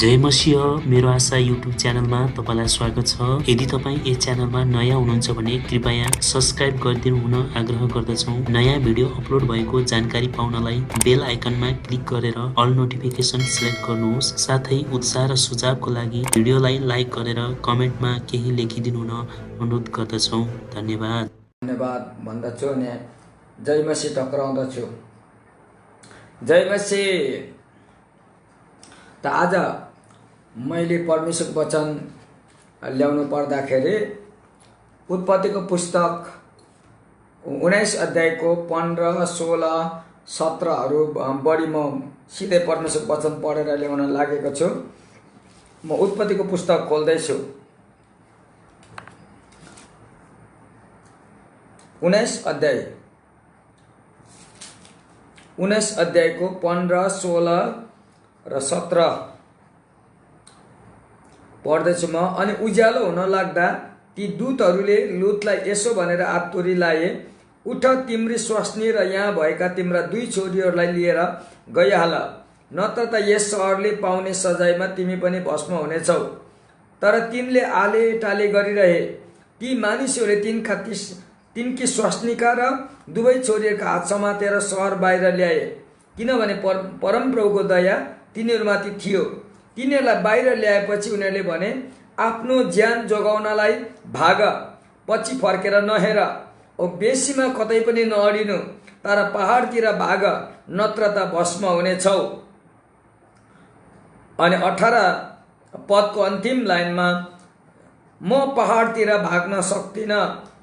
जय मसिह मेरो आशा युट्युब च्यानलमा तपाईलाई स्वागत छ। यदि तपाईँ यस च्यानलमा नयाँ हुनुहुन्छ भने कृपया सब्स्क्राइब गरिदिनु हुन आग्रह गर्दछौँ। नयाँ भिडियो अपलोड भएको जानकारी पाउनलाई बेल आइकनमा क्लिक गरेर अल नोटिफिकेसन सिलेक्ट गर्नुहोस्। साथै उत्साह र सुझावको लागि भिडियोलाई लाइक गरेर कमेन्टमा केही लेखिदिनु हुन अनुरोध गर्दछौँ। धन्यवाद। धन्यवाद भन्दछु अनि जय मसिह टक्राउँदछु। जय मसिह। त आज मैले परमेश्वरको वचन ल्याउनु पर्दाखेरि उत्पत्तिको पुस्तक 19 अध्यायको 15, 16, 17 बढी म सिधै परमेश्वरको वचन पढेर ल्याउन लागेको छु। म उत्पत्तिको पुस्तक खोल्दैछु। 19 अध्यायको 15, 16 र 17 पढ्दैछु म। अनि उज्यालो हुन लाग्दा ती दूतहरूले लुतलाई यसो भनेर आत्तोरी लाए, उठ तिम्री स्वास्नी र यहाँ भएका तिम्रा 2 छोरीहरूलाई लिएर गइहाल, नत्र त यस सहरले पाउने सजायमा तिमी पनि भस्म हुनेछौ। तर तिनले आले टाले गरिरहे। ती मानिसहरूले तिनकी स्वास्नीका र 2 छोरीहरूका हात समातेर सहर बाहिर ल्याए, किनभने परमप्रभुको दया तिनीहरूमाथि थियो। तिनीहरूलाई बाहिर ल्याएपछि उनीहरूले भने, आफ्नो ज्यान जोगाउनलाई भाग, पछि फर्केर नहेर, ओ बेसीमा कतै पनि नअडिनु, तर पहाडतिर भाग, नत्र त भस्म हुनेछौ। अनि 18 पदको अन्तिम लाइनमा, म पहाडतिर भाग्न सक्दिन,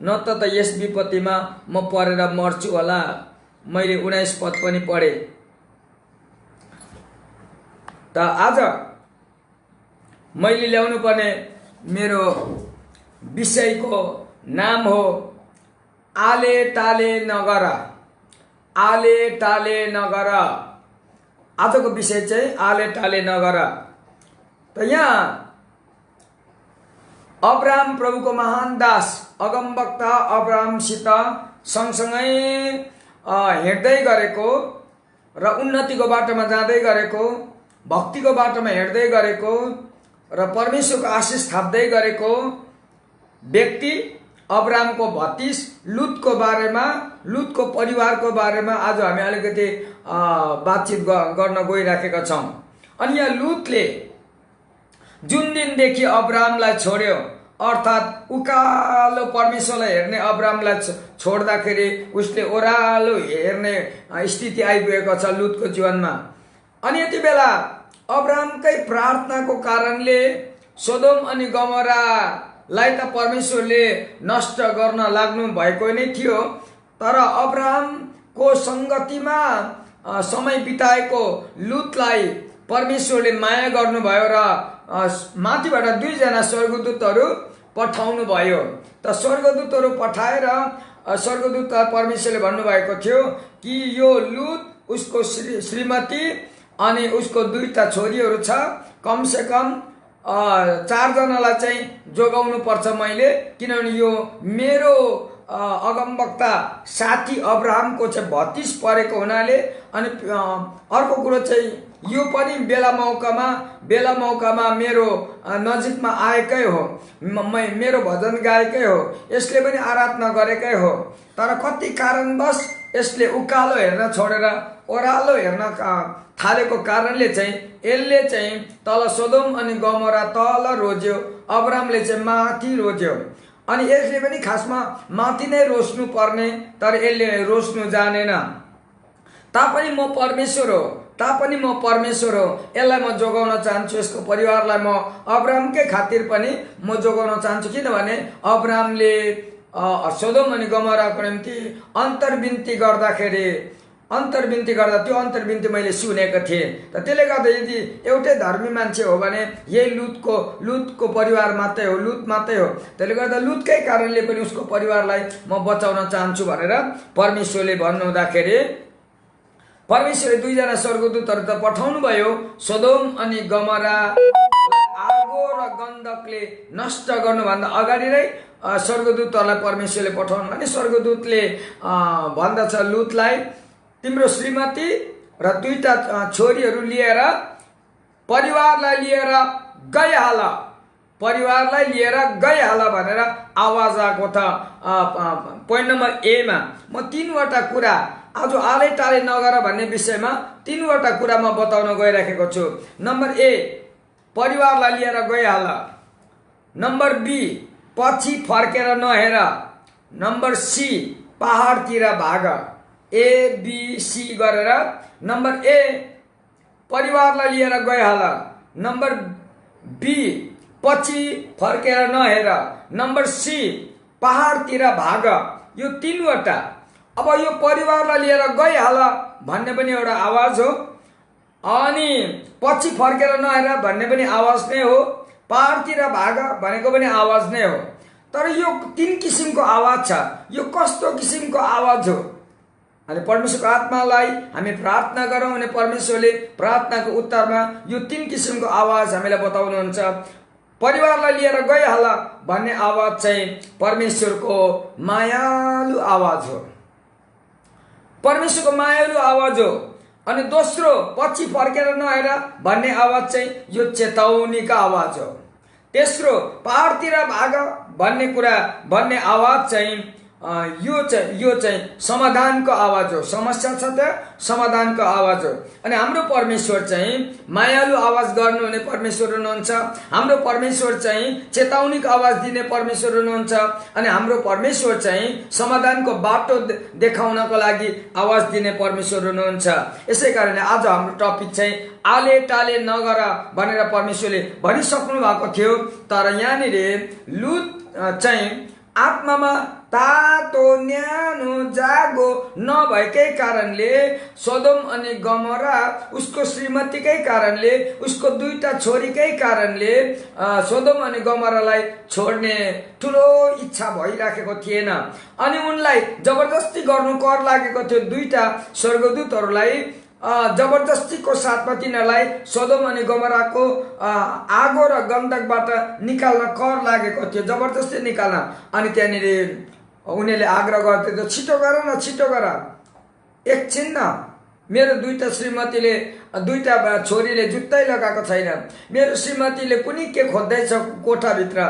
नत्र त यस विपत्तिमा म परेर मर्छु होला। मैले 19 पद पनि पढे। त आज मैले ल्याउनु पर्ने मेरो विषयको नाम हो आले टाले नगर। आले टाले नगर। आजको विषय चाहिँ आले टाले नगर। त यहाँ अब्राहम प्रभुको महान दास अगमवक्ता अब्राहमसित सँगसँगै हिँड्दै गरेको र उन्नतिको बाटोमा जाँदै गरेको, भक्तिको बाटोमा हिँड्दै गरेको र परमेश्वरको आशिष थाप्दै गरेको व्यक्ति अब्राहमको भतिज लुतको बारेमा, लुतको परिवारको बारेमा आज हामी अलिकति बातचित गर्न गइराखेका छौँ। अनि यहाँ लुतले जुन दिनदेखि अब्राहमलाई छोड्यो, अर्थात् उकालो परमेश्वरलाई हेर्ने अब्राहमलाई छोड्दाखेरि उसले ओह्रालो हेर्ने स्थिति आइपुगेको छ लुतको जीवनमा। अनि यति बेला अब्राहमकै प्रार्थनाको कारणले सोदोम अनि गमोरालाई त परमेश्वरले नष्ट गर्न लाग्नु भएको नै थियो, तर अब्राहमको सङ्गतिमा समय बिताएको लुतलाई परमेश्वरले माया गर्नुभयो र माथिबाट 2 जना स्वर्गदूतहरू पठाउनु भयो। त स्वर्गदूतहरू पठाएर स्वर्गदूत परमेश्वरले भन्नुभएको थियो कि यो लुत, उसको श्रीमती अनि उसको 2टा छोरीहरू छ, कमसे कम 4 जनालाई चाहिँ जोगाउनु पर्छ मैले, किनभने यो मेरो अगमवक्ता साथी अब्राहमको चाहिँ भतिज परेको हुनाले। अनि अर्को कुरो चाहिँ यो पनि बेला मौकामा मेरो नजिकमा आएकै हो, मेरो भजन गाएकै हो, यसले पनि आराधना गरेकै हो। तर कति कारणवश यसले उकालो हेर्न छोडेर ओह्रालो हेर्न थालेको कारणले चाहिँ यसले चाहिँ तल सोदोम अनि गमोरा तल रोज्यो, अब्राहमले चाहिँ माथि रोज्यो। अनि यसले पनि खासमा माथि नै रोज्नु पर्ने, तर यसले रोज्नु जानेन। तापनि म परमेश्वर हो, यसलाई म जोगाउन चाहन्छु, यसको परिवारलाई म अब्राहमकै खातिर पनि म जोगाउन चाहन्छु, किनभने अब्राहमले सोदोम अनि गमोराको निम्ति अन्तर्विन्ती गर्दा त्यो अन्तर्विन्ती मैले सुनेको थिएँ। त त्यसले गर्दा यदि एउटै धर्मी मान्छे हो भने यही लुतको परिवार मात्रै हो, लुत मात्रै हो। त्यसले गर्दा लुतकै कारणले पनि उसको परिवारलाई म बचाउन चाहन्छु भनेर परमेश्वरले भन्नुहुँदाखेरि परमेश्वरले 2 जना स्वर्गदूतहरू त पठाउनु भयो सोदोम अनि गमोरा आगो र गन्धकले नष्ट गर्नुभन्दा अगाडि नै स्वर्गदूतहरूलाई परमेश्वरले पठाउनु भने स्वर्गदूतले भन्दछ लुतलाई, तिम्रो श्रीमती र 2टा छोरीहरू लिएर परिवारलाई लिएर गइहाल, परिवारलाई लिएर गइहाल भनेर आवाज आएको छ। पोइन्ट नम्बर ए मा म तीनवटा कुरा आज आले टाले नगर भन्ने विषयमा तीनवटा कुरा म बताउन गइराखेको छु। नम्बर ए, परिवारलाई लिएर गइहाल। नम्बर बी, पछि फर्केर नहेर। नम्बर सी, पहाडतिर भाग। ए बी सी गरेर नम्बर ए, परिवारलाई लिएर गइहाल। नम्बर बी, पछि फर्केर नहेर। नम्बर सी, पहाडतिर भाग। यो तीनवटा। अब यो परिवारलाई लिएर गइहाल भन्ने पनि एउटा आवाज हो, अनि पछि फर्केर नहेर भन्ने पनि आवाज नै हो, पहाडतिर भाग भनेको पनि आवाज नै हो। तर यो तीन किसिमको आवाज छ। यो कस्तो किसिमको आवाज हो? अनि परमेश्वरको आत्मालाई हामी प्रार्थना गरौँ अनि परमेश्वरले प्रार्थनाको उत्तरमा यो तीन किसिमको आवाज हामीलाई बताउनुहुन्छ। परिवारलाई लिएर गइहाल भन्ने आवाज चाहिँ परमेश्वरको मायालु आवाज हो, परमेश्वरको मायालु आवाज हो। अनि दोस्रो, पछि फर्केर नहेर भन्ने आवाज चाहिँ यो चेतावनीको आवाज हो। तेस्रो, पहाडतिर भाग भन्ने आवाज चाहिँ यो चाहिँ समाधानको आवाज हो। समस्या छ त समाधानको आवाज हो। अनि हाम्रो परमेश्वर चाहिँ मायालु आवाज गर्नुहुने परमेश्वर हुनुहुन्छ। हाम्रो परमेश्वर चाहिँ चेतावनीको आवाज दिने परमेश्वर हुनुहुन्छ। अनि हाम्रो परमेश्वर चाहिँ समाधानको बाटो देखाउनको लागि आवाज दिने परमेश्वर हुनुहुन्छ। यसै कारणले आज हाम्रो टपिक चाहिँ आले टाले नगर भनेर परमेश्वरले भनिसक्नु भएको थियो। तर यहाँनिर लुत चाहिँ आत्मामा तातो न्यानो जागो नभएकै कारणले, सोदोम अनि गमोरा उसको श्रीमतीकै कारणले, उसको दुईटा छोरीकै कारणले सोदोम अनि गमोरालाई छोड्ने ठुलो इच्छा भइराखेको थिएन। अनि उनलाई जबरजस्ती गर्नु कर लागेको थियो। दुईटा स्वर्गदूतहरूलाई जबरजस्तीको साथमा तिनीहरूलाई सोदोम अनि गमोराको आगो र गन्धकबाट निकाल्न कर लागेको थियो, जबरजस्ती निकाल्न। अनि त्यहाँनिर उनीहरूले आग्रह गर्थे, छिटो गर न, छिटो गर, एकछिन न, मेरो दुईटा श्रीमतीले दुईटा छोरीले जुत्तै लगाएको छैन, मेरो श्रीमतीले कुनै के खोज्दैछ कोठाभित्र,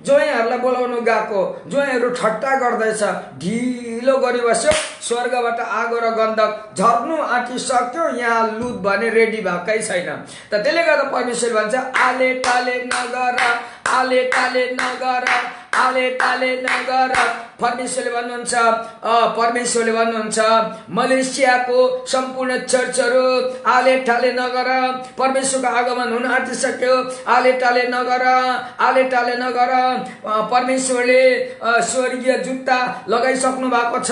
ज्वाइँहरूलाई बोलाउनु गएको, ज्वाइँहरू ठट्टा गर्दैछ, ढिलो गरी बस्यो, स्वर्गबाट आगो र गन्धक झर्नु आँटिसक्यो, यहाँ लुत भने रेडी भएकै छैन। त त्यसले गर्दा परमेश्वर भन्छ आले टाले नगर, आले टाले नगर, आले टाले नगर। परमेश्वरले भन्नुहुन्छ मलेसियाको सम्पूर्ण चर्चहरू आले टाले नगर, परमेश्वरको आगमन हुन आँटिसक्यो, आले टाले नगर, आले टाले नगर। परमेश्वरले स्वर्गीय जुत्ता लगाइसक्नु भएको छ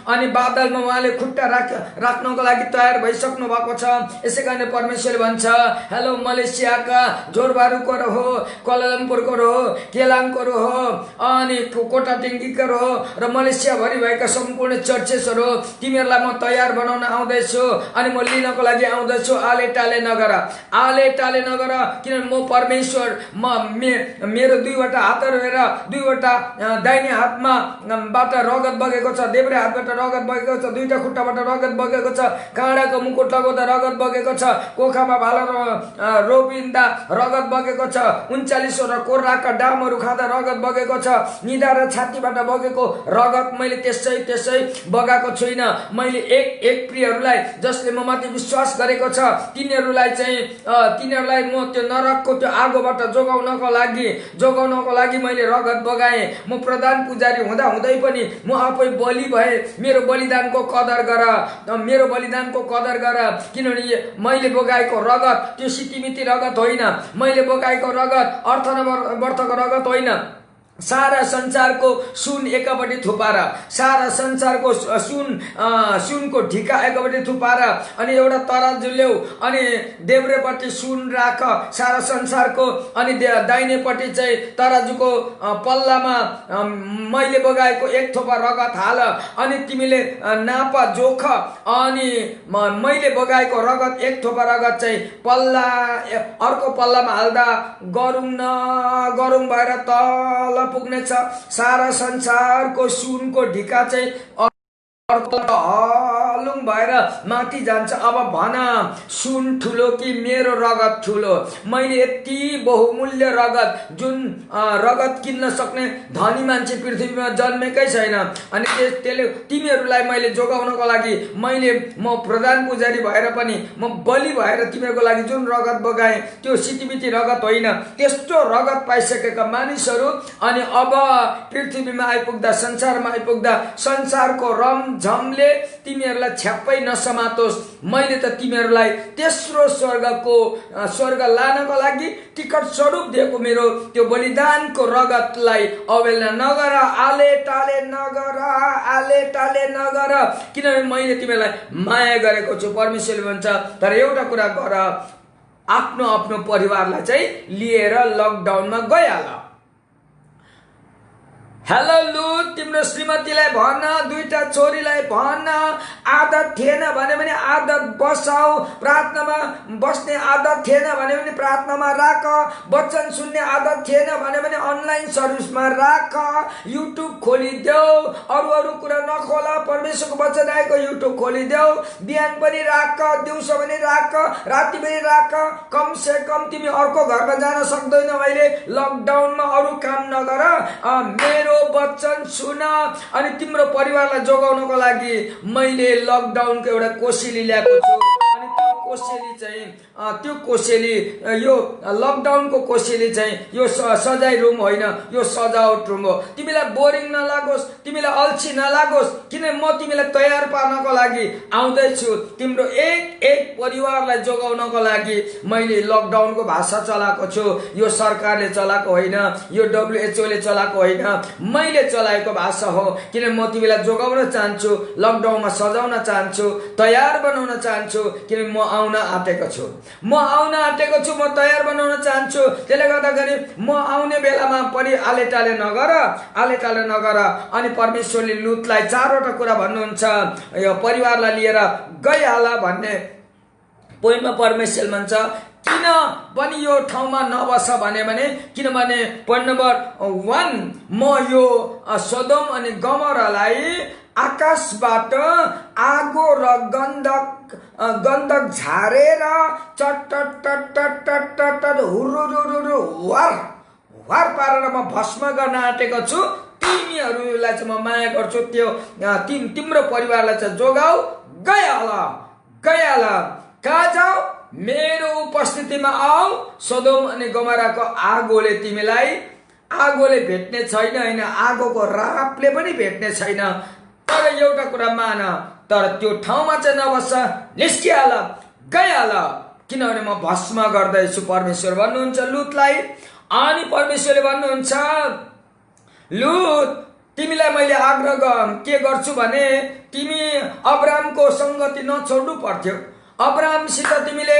अनि बादलमा उहाँले खुट्टा राख्नको लागि तयार भइसक्नु भएको छ। यसै कारण परमेश्वरले भन्छ हेलो मलेसियाका जोरबारुको हो, कोलालम्पुरको हो, केलाङको हो, अनि कोटाटेङ्गीको हो र मलेसियाभरि भएका सम्पूर्ण चर्चेसहरू, तिमीहरूलाई म तयार बनाउन आउँदैछु अनि म लिनको लागि आउँदैछु। आले टाले नगर, आले टाले नगर, किनभने म परमेश्वर, मेरो दुईवटा हातहरू हेर, दुईवटा दाहिने हातमा बाट रगत बगेको छ, देब्रे हातबाट रगत बगेको छ, दुईटा खुट्टाबाट रगत बगेको छ, काँडाको मुकुट लगाउँदा रगत बगेको छ, कोखामा भाला रोपिँदा रगत बगेको छ, 39वटा कोर्राका डामहरू खाँदा रगत बगेको छ, निधा र छातीबाट बगेको रगत मैले त्यसै बगाएको छुइनँ। मैले एक प्रियहरूलाई जसले म माथि विश्वास गरेको छ तिनीहरूलाई म त्यो नरकको त्यो आगोबाट जोगाउनको लागि मैले रगत बगाएँ। म प्रधान पुजारी हुँदा हुँदै पनि म आफै बलि भए। मेरो बलिदानको कदर गर, मेरो बलिदानको कदर गर, किनभने मैले बगाएको रगत त्यो सितिमिति रगत होइन, मैले बगाएको रगत अर्थको रगत होइन। सारा संसारको सुन एकपट्टि थुपार, सारा संसारको सुनको ढिका एकपट्टि थुपार अनि एउटा तराजु ल्याऊ अनि देब्रेपट्टि सुन राख सारा संसारको, अनि दाहिनेपट्टि चाहिँ तराजुको पल्लामा मैले बगाएको एक थोपा रगत हाल अनि तिमीले नाप जोख, अनि मैले बगाएको रगत एक थोपा रगत चाहिँ अर्को पल्लामा हाल्दा गरुङ भएर तल पुग्नेछ। सारा संसारको सुनको ढिका चाहिँ अलुङ भएर माथि जान्छ। अब भन सुन ठुलो कि मेरो रगत ठुलो? मैले यति बहुमूल्य रगत, जुन रगत किन्न सक्ने धनी मान्छे पृथ्वीमा जन्मेकै छैन, अनि त्यसले तिमीहरूलाई मैले जोगाउनको लागि म प्रधान पुजारी भएर पनि म बलि भएर तिमीहरूको लागि जुन रगत बगाएँ त्यो सिटिबिटी रगत होइन। त्यस्तो रगत पाइसकेका मानिसहरू अनि अब पृथ्वीमा आइपुग्दा, संसारमा आइपुग्दा संसारको रमझमले तिमीहरूलाई छ्याप्पै नसमातोस्। मैले त तिमीहरूलाई तेस्रो स्वर्ग लानको लागि टिकट स्वरूप दिएको मेरो त्यो बलिदानको रगतलाई अवहेलना नगर, आले टाले नगर, किनभने मैले तिमीलाई माया गरेको छु। परमेश्वरले भन्छ तर एउटा कुरा गर, आफ्नो आफ्नो परिवारलाई चाहिँ लिएर लकडाउनमा गइहाल। हेलो लुत, तिम्रो श्रीमतीलाई भन, दुईटा छोरीलाई भन, आदत थिएन भने पनि आदत बसाऊ, प्रार्थनामा बस्ने आदत थिएन भने पनि प्रार्थनामा राख, वचन सुन्ने आदत थिएन भने पनि अनलाइन सर्भिसमा राख, युट्युब खोलिदेऊ, अरू कुरा नखोल, परमेश्वरको वचन आएको युट्युब खोलिदेऊ, बिहान पनि राख, दिउँसो पनि राख, राति पनि राख, कम से कम तिमी अर्को घरमा जान सक्दैनौ अहिले लकडाउनमा, अरू काम नगर, मेरो वचन सुन। अनि तिम्रो परिवारलाई जोगाउनको लागि मैले लकडाउनको एउटा कोसेली ल्याएको छु। अनि त्यो कोसेली चाहिँ यो लकडाउनको कोसेली चाहिँ यो सजाय रुम होइन, यो सजावट रुम हो। तिमीलाई बोरिङ नलागोस्, तिमीलाई अल्छी नलागोस्, किन म तिमीलाई तयार पार्नको लागि आउँदैछु। तिम्रो एक परिवारलाई जोगाउनको लागि मैले लकडाउनको भाषा चलाएको छु। यो सरकारले चलाएको होइन, यो WHO ले चलाएको होइन, मैले चलाएको भाषा हो। किन म तिमीलाई जोगाउन चाहन्छु, लकडाउनमा सजाउन चाहन्छु, तयार बनाउन चाहन्छु, किन म आउन आँटेको छु, म तयार बनाउन चाहन्छु। त्यसले गर्दाखेरि म आउने बेलामा पनि आले टाले नगर। अनि परमेश्वरले लुतलाई चारवटा कुरा भन्नुहुन्छ, यो परिवारलाई लिएर गइहाल भन्ने पोइन्टमा परमेश्वर भन्छ किन पनि यो ठाउँमा नबस भने किनभने पोइन्ट नम्बर 1, म यो सदोम अनि गमोरालाई आकाशबाट आगो र गन्धक झारेर चट्ट हुरुरुरु वार पारेर म भस्म गर्न आँटेको छु। तिमीहरूलाई चाहिँ म माया गर्छु। त्यो तिम्रो परिवारलाई चाहिँ जोगाऊ, गइहाल। कहाँ जाऊ? मेरो उपस्थितिमा आऊ। सदोम अनि गमोराको आगोले तिमीलाई भेट्ने छैन, होइन आगोको रापले पनि भेट्ने छैन। तर एउटा कुरा मान, तर त्यो ठाउँमा चाहिँ नबस, निस्किहाल, गइहाल, किनभने म भस्म गर्दैछु। परमेश्वर भन्नुहुन्छ लुतलाई। अनि परमेश्वरले भन्नुहुन्छ लुत, तिमीलाई मैले आग्रह के गर्छु भने तिमी अब्रामको संगति नछोड्नु पर्थ्यो। अब्रामसित तिमीले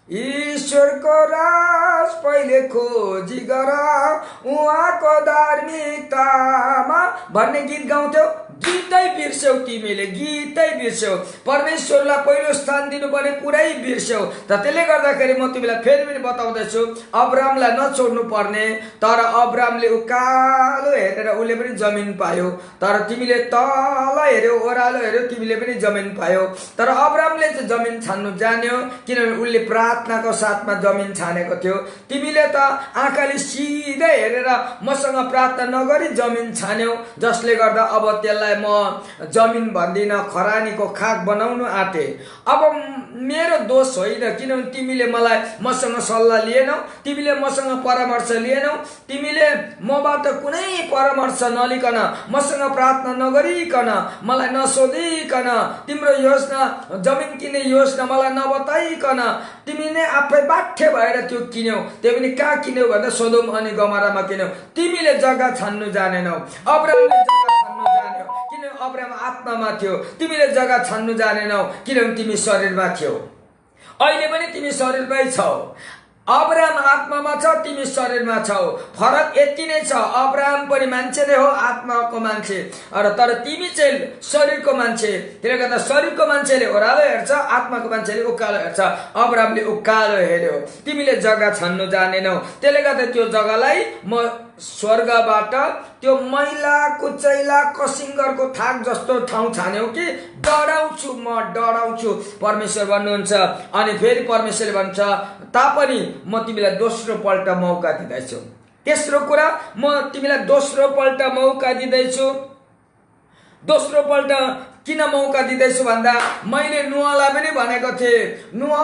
ईश्वरको राज पहिले खोजी गर, उहाँको धार्मिकतामा भन्ने गीत गाउँथ्यौ। गीतै बिर्स्यौ, तिमीले गीतै बिर्स्यौ। परमेश्वरलाई पहिलो स्थान दिनुपर्ने कुरै बिर्स्यौ। त त्यसले गर्दाखेरि म तिमीलाई फेरि पनि बताउँदैछु, अब्रामलाई नछोड्नु पर्ने। तर अब्रामले उकालो हेरेर उसले पनि जमिन पायो, तर तिमीले तल हेर्यौ, ओह्रालो हेर्यौ, तिमीले पनि जमिन पायो। तर अब्रामले चाहिँ जमिन छान्नु जान्यो, किनभने उसले प्रार्थनाको साथमा जमिन छानेको थियो। तिमीले त आँखाले सिधै हेरेर मसँग प्रार्थना नगरी जमिन छान्यौ, जसले गर्दा अब त्यसलाई म जमिन भन्दिन, खरानीको खाक बनाउनु आँटे। अब मेरो दोष होइन, किनभने तिमीले मसँग सल्लाह लिएनौ, तिमीले मसँग परामर्श लिएनौ, तिमीले मबाट कुनै परामर्श नलिकन, मसँग प्रार्थना नगरिकन, मलाई नसोधिकन, तिम्रो योजना जमिन किन्ने योजना मलाई नबताइकन तिमी नै आफै बाठ्य भएर त्यो किन्यौ। त्यो पनि कहाँ किन्यौ भन्दा सदोम अनि गमोरामा किन्यौ। तिमीले जग्गा छान्नु जानेनौ, अब्रामले जग्गा छान्नु जान्यो, किनभने अब्राम आत्मामा थियो। तिमीले जग्गा छान्नु जानेनौ, किनभने तिमी शरीरमा थियौ। अहिले पनि तिमी शरीरमै छौ। अब्राम आत्मामा छ, तिमी शरीरमा छौ। फरक यति नै छ, अब्राम पनि मान्छे नै हो, आत्माको मान्छे, तर तिमी चाहिँ शरीरको मान्छे। त्यसले गर्दा शरीरको मान्छेले ओह्रालो हेर्छ, आत्माको मान्छेले उकालो हेर्छ। अब्रामले उकालो हेर्यो, तिमीले जग्गा छान्नु जानेनौ। त्यसले गर्दा त्यो जग्गालाई म स्वर्गबाट त्यो मैला कुचैला कसिङ्गरको थाक जस्तो ठाउँ छान्यौ कि डराउँछु, म डराउँछु परमेश्वर भन्नुहुन्छ। अनि फेरि परमेश्वरले भन्छ तापनि म तिमीलाई दोस्रो पल्ट मौका दिँदैछु। तेस्रो कुरा, म तिमीलाई दोस्रो पल्ट मौका दिँदैछु। दोस्रो पल्ट किन मौका दिँदैछु भन्दा मैले नुहलाई पनि भनेको थिएँ, नुह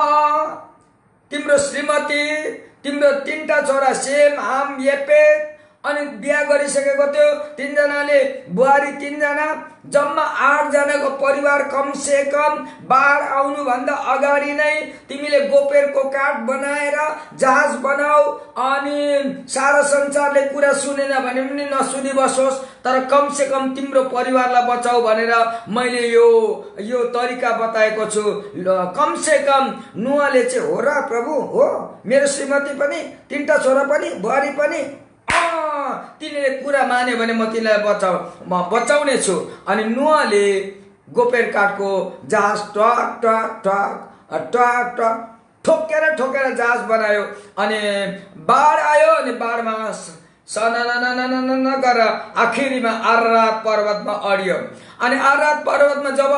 तिम्रो श्रीमती, तिम्रो 3टा छोरा सेम, हाम, येपेत अनि बिहा गरिसकेको थियो। 3जनाले बुहारी 3जना, जम्मा 8जनाको परिवार कमसे कम बाढ आउनुभन्दा अगाडि नै तिमीले गोपेरको काठ बनाएर जहाज बनाऊ। अनि सारा संसारले कुरा सुनेन भने पनि नसुनी बसोस्, तर कमसे कम तिम्रो परिवारलाई बचाऊ भनेर मैले यो तरिका बताएको छु। कमसे कम नुहले चाहिँ हो र प्रभु, हो मेरो श्रीमती पनि, 3टा छोरा पनि, बुहारी पनि, तिनीले कुरा मान्यो भने म तिनीलाई बचाउने छु। अनि नुहले गोपेर काठको जहाज टक टक टक टक टक ठोकेर जहाज बनायो। अनि बाढ आयो, अनि बाढमा सनननननन गरेर आखिरीमा आरात पर्वतमा अडियो। अनि आरात पर्वतमा जब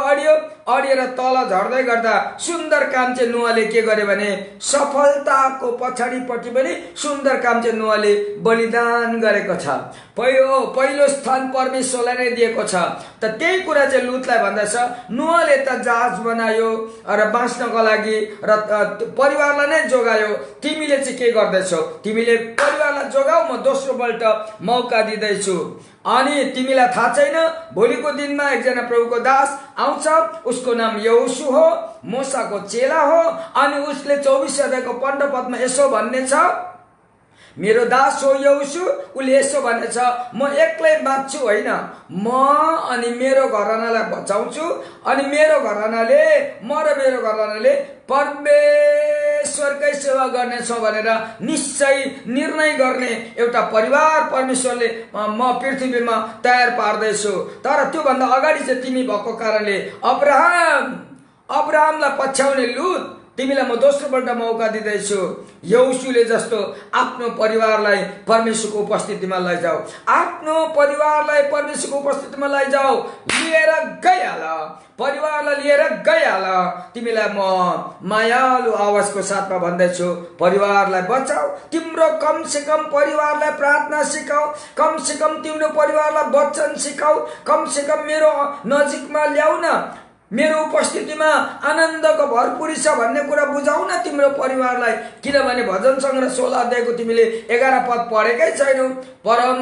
अडिएर तल झर्दै गर्दा सुन्दर काम चाहिँ नुहले के गर्यो भने सफलताको पछाडिपट्टि पनि सुन्दर काम चाहिँ नुहले बलिदान गरेको छ। पहिलो स्थान परमेश्वरलाई नै दिएको छ। त त्यही कुरा चाहिँ लुतलाई भन्दछ, नुहले त जहाज बनायो र बाँच्नको लागि र परिवारलाई नै जोगायो, तिमीले चाहिँ के गर्दैछौ? तिमीले परिवारलाई जोगाऊ, म दोस्रो पल्ट मौका दिँदैछु। अनि तिमीलाई थाहा छैन, भोलिको दिनमा एकजना प्रभुको दास आउँछ, उसको नाम यहोशू हो, मोसाको चेला हो। अनि उसले 24 अध्यायको 15 पदमा यसो भन्ने छ, मेरो दास हो यहोशू, उसले यसो भनेछ, म एक्लै बाँच्छु होइन, म अनि मेरो घरानालाई बचाउँछु। अनि मेरो घरानाले, म र मेरो घरानाले परमेश्वरकै सेवा गर्नेछौँ भनेर निश्चय निर्णय गर्ने एउटा परिवार परमेश्वरले म पृथ्वीमा तयार पार्दैछु। तर त्योभन्दा अगाडि चाहिँ तिमी भएको कारणले अब्राहमलाई पछ्याउने लुत, तिमीलाई म दोस्रो पल्ट मौका दिँदैछु। यहोशूले जस्तो आफ्नो परिवारलाई परमेश्वरको उपस्थितिमा लैजाऊ, आफ्नो परिवारलाई परमेश्वरको उपस्थितिमा लैजाऊ, लिएर गइहाल, परिवारलाई लिएर गइहाल। तिमीलाई म मायालु आवाजको साथमा भन्दैछु, परिवारलाई बचाऊ। तिम्रो कमसे कम परिवारलाई प्रार्थना सिकाऊ, कमसे कम तिम्रो परिवारलाई वचन सिकाऊ, कमसे कम मेरो नजिकमा ल्याऊ न, मेरो उपस्थितिमा आनन्दको भरपुरी छ भन्ने कुरा बुझाउ न तिम्रो परिवारलाई। किनभने भजन सङ्ग्रह 16 अध्यायको तिमीले 11 पद पढेकै छैनौ। परम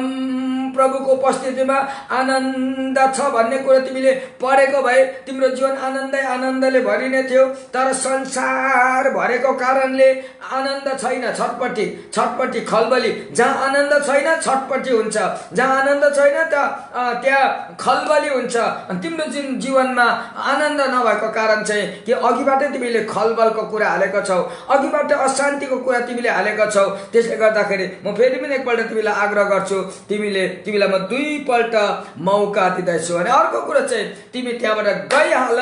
प्रभुको उपस्थितिमा आनन्द छ भन्ने कुरा तिमीले पढेको भए तिम्रो जीवन आनन्दले भरिने थियो। तर संसार भरेको कारणले आनन्द छैन, छटपटी खलबली। जहाँ आनन्द छैन छटपटी हुन्छ, जहाँ आनन्द छैन त्यहाँ खलबली हुन्छ। तिम्रो जीवनमा आनन्द नभएको कारण चाहिँ कि अघिबाटै तिमीले खलबलको कुरा हालेको छौ, अघिबाट अशान्तिको कुरा तिमीले हालेको छौ। त्यसले गर्दाखेरि म फेरि पनि एकपल्ट तिमीलाई आग्रह गर्छु, तिमीलाई म 2 पल्ट मौका दिँदैछु। अनि अर्को कुरा चाहिँ तिमी त्यहाँबाट गइहाल,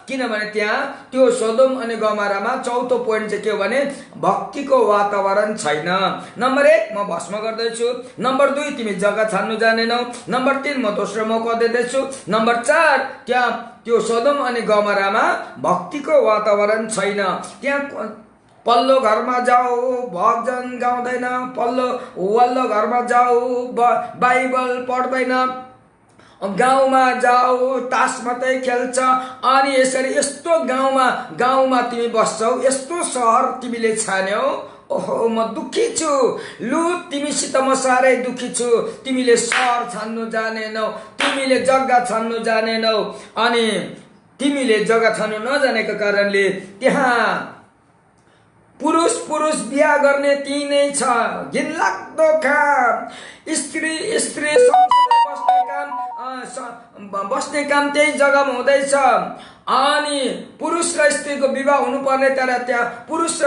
किनभने त्यहाँ त्यो सोदोम अनि गमोरामा चौथो पोइन्ट चाहिँ के हो भने भक्तिको वातावरण छैन। नम्बर 1 म भस्म गर्दैछु, नम्बर 2 तिमी जग्गा छान्नु जानेनौ, नम्बर 3 म दोस्रो मौका दिँदैछु, नम्बर 4 त्यहाँ त्यो सोदोम अनि गमोरामा भक्तिको वातावरण छैन। त्यहाँ पल्लो घरमा जाऊ भजन गाउँदैन, वल्लो घरमा जाऊ बाइबल पढ्दैन, गाउँमा जाऊ तास मात्रै खेल्छ। अनि यसरी यस्तो गाउँमा तिमी बस्छौ, यस्तो सहर तिमीले छान्यौ। ओहो म दुखी छु लुत, तिमीसित म साह्रै दुखी छु। तिमीले सहर छान्नु जानेनौ, तिमीले जग्गा छान्नु जानेनौ। अनि तिमीले जग्गा छान्नु नजानेको कारणले त्यहाँ पुरुष बिहा गर्ने ती नै छ। घिनलाग्दो काम, स्त्री सँगसँगै बस्ने काम त्यही जग्गामा हुँदैछ। अनि पुरुष र स्त्रीको विवाह हुनुपर्ने, तर त्यहाँ पुरुष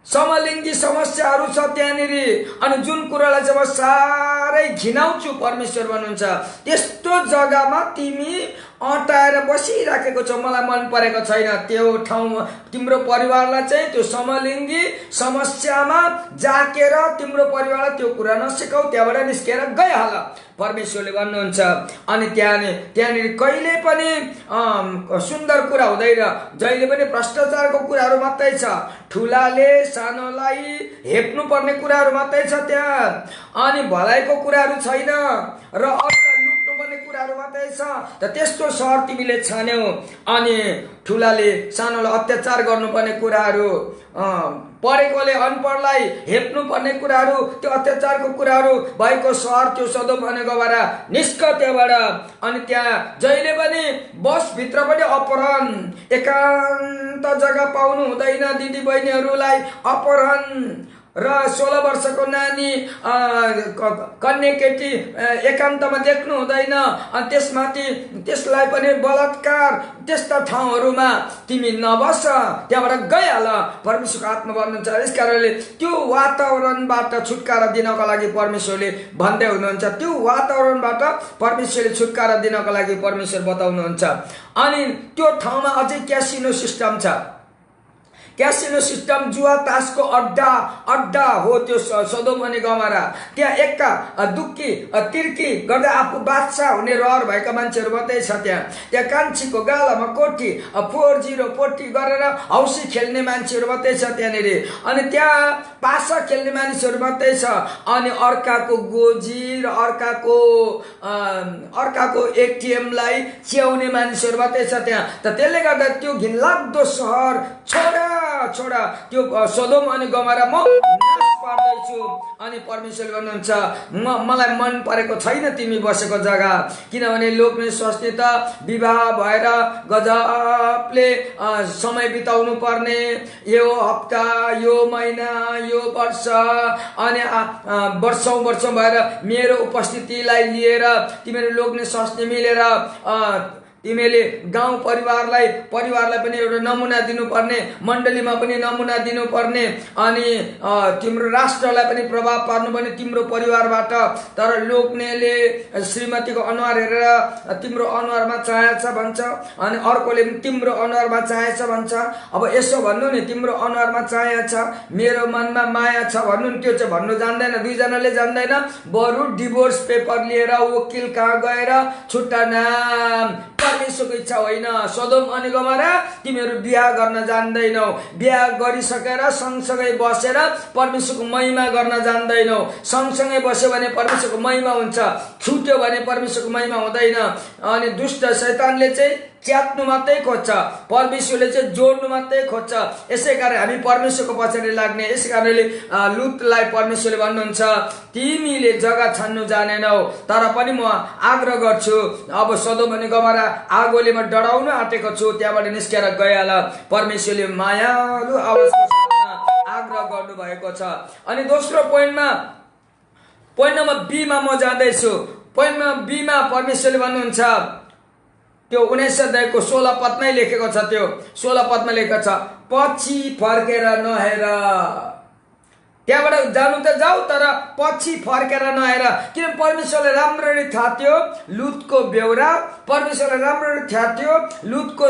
समलिङ्गी समस्याहरू छ त्यहाँनिर। अनि जुन कुरालाई चाहिँ म साह्रै घिनाउँछु परमेश्वर भन्नुहुन्छ, त्यस्तो जग्गामा तिमी अटाएर बसिराखेको छ, मलाई मन परेको छैन। त्यो ठाउँमा तिम्रो परिवारलाई चाहिँ त्यो समलिङ्गी समस्यामा जाकेर तिम्रो परिवारलाई त्यो कुरा नसिकाऊ, त्यहाँबाट निस्केर गइहाल परमेश्वरले भन्नुहुन्छ। अनि त्यहाँनिर कहिले पनि सुन्दर कुरा हुँदैन, जहिले पनि भ्रष्टाचारको कुराहरू मात्रै छ, ठुलाले सानोलाई हेप्नु पर्ने कुराहरू मात्रै छ त्यहाँ, अनि भलाइको कुराहरू छैन र अरूलाई लुट्नु पर्ने कुराहरू मात्रै छ। त त्यस्तो सहर तिमीले छान्यौ, अनि ठुलाले सानोलाई अत्याचार गर्नुपर्ने कुराहरू, पढेकोले अनपढलाई हेप्नु पर्ने कुराहरू, त्यो अत्याचारको कुराहरू भएको सहर त्यो सदोम अनि गमोरा, निस्क त्यहाँबाट। अनि त्यहाँ जहिले पनि बसभित्र पनि अपहरण, एकान्त जग्गा पाउनु हुँदैन दिदी बहिनीहरूलाई, अपहरण र 16 वर्षको नानी कन्या केटी एकान्तमा देख्नु हुँदैन, अनि त्यसमाथि त्यसलाई पनि बलात्कार। त्यस्ता ठाउँहरूमा तिमी नबस, त्यहाँबाट गइहाल, परमेश्वरको आत्मा भन्नुहुन्छ। यस कारणले त्यो वातावरणबाट छुटकारा दिनको लागि परमेश्वरले भन्दै हुनुहुन्छ, त्यो वातावरणबाट परमेश्वरले छुटकारा दिनको लागि परमेश्वर बताउनुहुन्छ। अनि त्यो ठाउँमा अझै क्यासिनो सिस्टम छ, क्यासिनो सिस्टम, जुवा तासको अड्डा हो त्यो सदोम अनि गमोरा। त्यहाँ एक्का दुक्की तिर्की गर्दा आफू बादशाह हुने रहर भएका मान्छेहरू मात्रै छ त्यहाँ कान्छीको गालामा कोठी 40 गरेर हौसी खेल्ने मान्छेहरू मात्रै छ त्यहाँनिर। अनि त्यहाँ पासा खेल्ने मानिसहरू मात्रै छ, अनि अर्काको गोजी र अर्काको एटिएमलाई च्याउने मानिसहरू मात्रै छ त्यहाँ। त त्यसले गर्दा त्यो घिनलाग्दो सहर छोडा त्यो सदोम अनि गमोरा म नाश पार्दैछु। अनि परमेश्वरले भन्नुहुन्छ, मलाई मन परेको छैन तिमी बसेको जग्गा, किनभने लोग्ने स्वास्नी त विवाह भएर गजबले समय बिताउनु पर्ने, यो हप्ता, यो महिना, यो वर्ष, अनि वर्षौं भएर मेरो उपस्थितिलाई लिएर तिमीहरू लोग्ने स्वास्नी मिलेर तिमीले गाउँ परिवारलाई पनि एउटा नमुना दिनुपर्ने, मण्डलीमा पनि नमुना दिनुपर्ने, अनि तिम्रो राष्ट्रलाई पनि प्रभाव पार्नुपर्ने तिम्रो परिवारबाट। तर लोग्नेले श्रीमतीको अनुहार हेरेर तिम्रो अनुहारमा चाया छ भन्छ, अनि अर्कोले पनि तिम्रो अनुहारमा चाया छ भन्छ। अब यसो भन्नु नि, तिम्रो अनुहारमा चाया छ, मेरो मनमा माया छ भन्नु नि, त्यो चाहिँ भन्नु जान्दैन, दुईजनाले जान्दैन। बरु डिभोर्स पेपर लिएर वकिल कहाँ गएर छुट्टा नाम, परमेश्वरको इच्छा होइन। सदोम अनि गमोरा तिमीहरू बिहा गर्न जान्दैनौ, बिहा गरिसकेर सँगसँगै बसेर परमेश्वरको महिमा गर्न जान्दैनौ। सँगसँगै बस्यो भने परमेश्वरको महिमा हुन्छ, छुट्यो भने परमेश्वरको महिमा हुँदैन। अनि दुष्ट शैतानले चाहिँ च्यात्नु मात्रै खोज्छ, परमेश्वरले चाहिँ जोड्नु मात्रै खोज्छ। यसै कारण हामी परमेश्वरको पछाडि लाग्ने। यसै कारणले लुतलाई परमेश्वरले भन्नुहुन्छ, तिमीले जग्गा छान्नु जानेनौ, तर पनि म आग्रह गर्छु, अब सदोम अनि गमोरा आगोले म डराउन आँटेको छु, त्यहाँबाट निस्केर गइहाल। परमेश्वरले मायालु आवाजको साथमा आग्रह गर्नु भएको छ। अनि दोस्रो पोइन्ट नम्बर बी मा म जाँदैछु। पोइन्ट नम्बर बी मा परमेश्वरले भन्नुहुन्छ, त्यो 19 अध्यायको 16 पदमै लेखेको छ, त्यो 16 पदमा लेखेको छ, पछि फर्केर नहेर। त्यहाँबाट जानु त जाऊ, तर पछि फर्केर नहेर। किन? परमेश्वरले राम्ररी थाहा थियो लुतको बेहोरा, परमेश्वरले राम्ररी थाहा थियो लुतको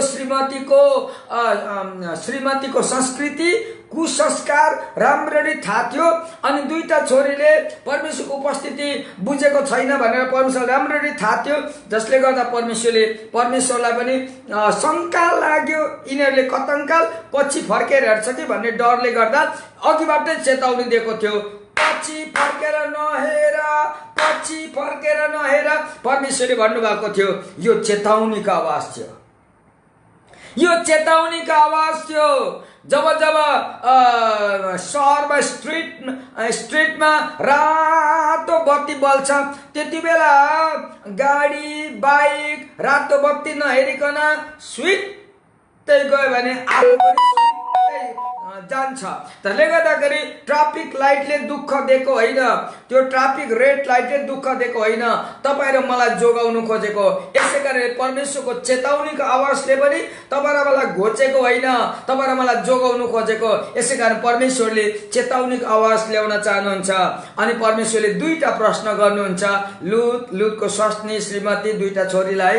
श्रीमतीको संस्कृति, कुसंस्कार राम्ररी थाहा थियो। अनि दुईटा छोरीले परमेश्वरको उपस्थिति बुझेको छैन भनेर परमेश्वरले राम्ररी थाहा थियो, जसले गर्दा परमेश्वरलाई पनि शङ्का लाग्यो, यिनीहरूले कतङ्काल पछि फर्केर हेर्छ कि भन्ने डरले गर्दा अघिबाटै चेतावनी दिएको थियो, पछि फर्केर नहेर। परमेश्वरले भन्नुभएको थियो, यो चेतावनीको आवाज थियो, यो चेतावनीको आवाज थियो। जब सहरमा स्ट्रिटमा रातो बत्ती बल्छ, त्यति बेला गाडी बाइक रातो बत्ती नहेरिकन स्विटै गयो भने आफू पनि जान्छ। त्यसले गर्दाखेरि ट्राफिक लाइटले दुःख दिएको होइन, त्यो ट्राफिक रेड लाइटले दुःख दिएको होइन, तपाईँ र मलाई जोगाउनु खोजेको। यसै कारण परमेश्वरको चेतावनीको आवाजले पनि तपाईँ र मलाई घोचेको होइन, तपाईँ र मलाई जोगाउनु खोजेको। यसै कारण परमेश्वरले चेतावनीको आवाज ल्याउन चाहनुहुन्छ। अनि परमेश्वरले दुईटा प्रश्न गर्नुहुन्छ लुतको स्वास्नी श्रीमती दुईटा छोरीलाई,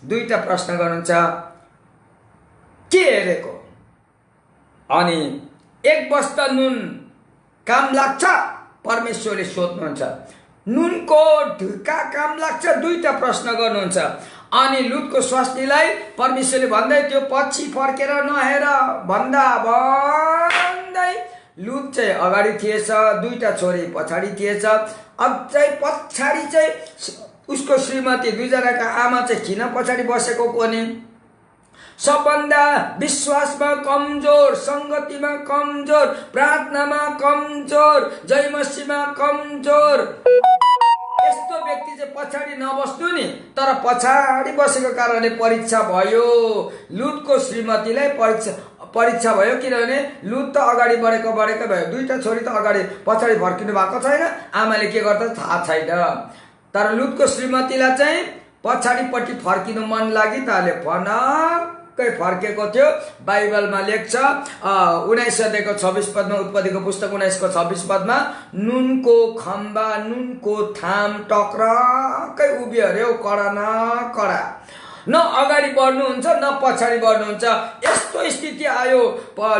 दुईटा प्रश्न गर्नुहुन्छ, के हेरेको? अनि एक बस्ता नुन काम लाग्छ? परमेश्वरले सोध्नुहुन्छ। नुनको ढुक्का काम लाग्छ? दुईटा प्रश्न गर्नुहुन्छ। अनि लुतको स्वास्नीलाई परमेश्वरले भन्दै थियो पछि फर्केर नहेर भन्दा भन्दै लुत चाहिँ अगाडि थिएछ, दुईटा छोरी पछाडि थिएछ। अझै पछाडि चाहिँ उसको श्रीमती, दुईजनाका आमा चाहिँ किन पछाडि बसेको कोनी? सबभन्दा विश्वासमा कमजोर, संगतिमा कमजोर, प्रार्थनामा कमजोर, जयमसीमा कमजोर यस्तो व्यक्ति चाहिँ पछाडि नबस्नु नि। तर पछाडि बसेको कारणले परीक्षा भयो। लुतको श्रीमतीलाई परीक्षा भयो, किनभने लुत त अगाडि बढेको भयो। दुईटा छोरी त अगाडि पछाडि फर्किनु भएको छैन, आमाले के गर्दा थाहा छैन। तर लुतको श्रीमतीलाई चाहिँ पछाडिपट्टि फर्किनु मन लागि ताले फनक्कै फर्केको थियो। बाइबलमा लेख्छ 19 अध्यायको 26 पदमा, उत्पत्तिको पुस्तक 19को 26 पदमा, नुनको खम्बा, नुनको थाम टक्रक्कै उभियो अरे कडा न कडा। न अगाडि बढ्नुहुन्छ न पछाडि बढ्नुहुन्छ। यस्तो स्थिति आयो